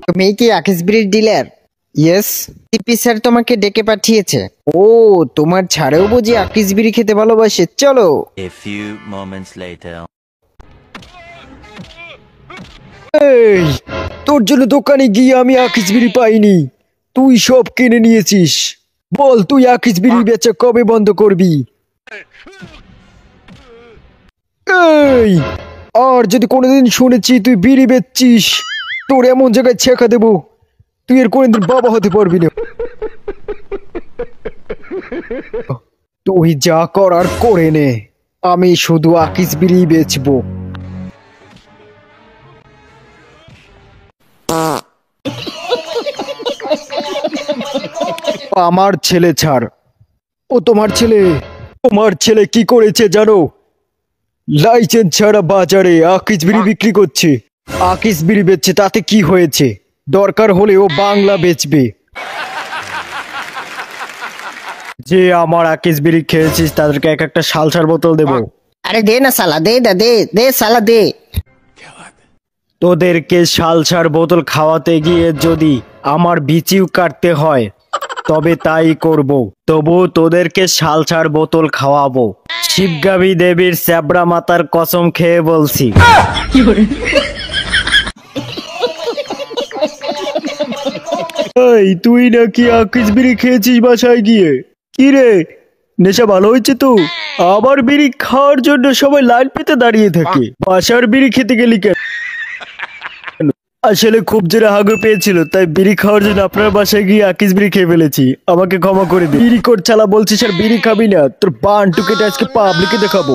তুমি কি আকিস বিড়ির ডিলার? ইয়েস। সিপি স্যার তোমাকে ডেকে পাঠিয়েছে। ও, তোমার ছাড়েও বুঝি আকিস বিড়ি খেতে ভালোবাসে। চলো। A few moments later. এই, তোর জন্য দোকানে গিয়ে আমি আকিস বিড়ি পাইনি, তুই সব কিনে নিয়েছিস। বল, তুই আকিস বিড়ি বেচা কবে বন্ধ করবি? এই, আর যদি কোনোদিন শুনেছি তুই বিড়ি বেচছিস, তোর এমন জায়গায় ছেঁকা দেবো, তুই এর কোনোদিন বাবা হতে পারবি না। তুই যা করার করে নে, আমি শুধু আকিস বিড়ি বেচবো। আমার ছেলে ছাড়, ও তোমার ছেলে। তোমার ছেলে কি করেছে জানো? লাইসেন্স ছাড়া বাজারে আকিস বিড়ি বিক্রি করছে। আকিস বিড়ি বেচছে, তাতে কি হয়েছে? দরকার হলে ও বাংলা বেচবে। যে আমার আকিস বিড়ি খেয়েছিস তাদেরকে এক একটা সালসার বোতল দেবো। আরে দে না সালা, দে দে দে দে সালা দে। তোদেরকে সালসার বোতল খাওয়াতে গিয়ে যদি আমার বিচিও কাটতে হয় তবে তাই করব, তবু তোদেরকে সালসার বোতল খাওয়াবো। শিবগামী দেবীর স্যাবরা মাতার কসম খেয়ে বলছি। এই, তুই নাকি আকিস বিড়ি খেয়েছিস বাসায় গিয়ে? কি রে, নেশা ভালো হয়েছে তো? আবার বিড়ি খাওয়ার জন্য সবাই লাইন পেতে দাঁড়িয়ে থাকে, বাসার বিড়ি খেতে গেলি কেন? আসলে খুব জোরে হাগু পেয়েছিল, তাই বিড়ি খাওয়ার জন্য আপনার বাসায় গিয়ে আকিস বিড়ি খেয়ে ফেলেছি, আমাকে ক্ষমা করে দিন। বিড়ি কর চালা বলছিস আর বিড়ি খাবি না? তোর বান টুকেটা আজকে পাবলিকে দেখাবো।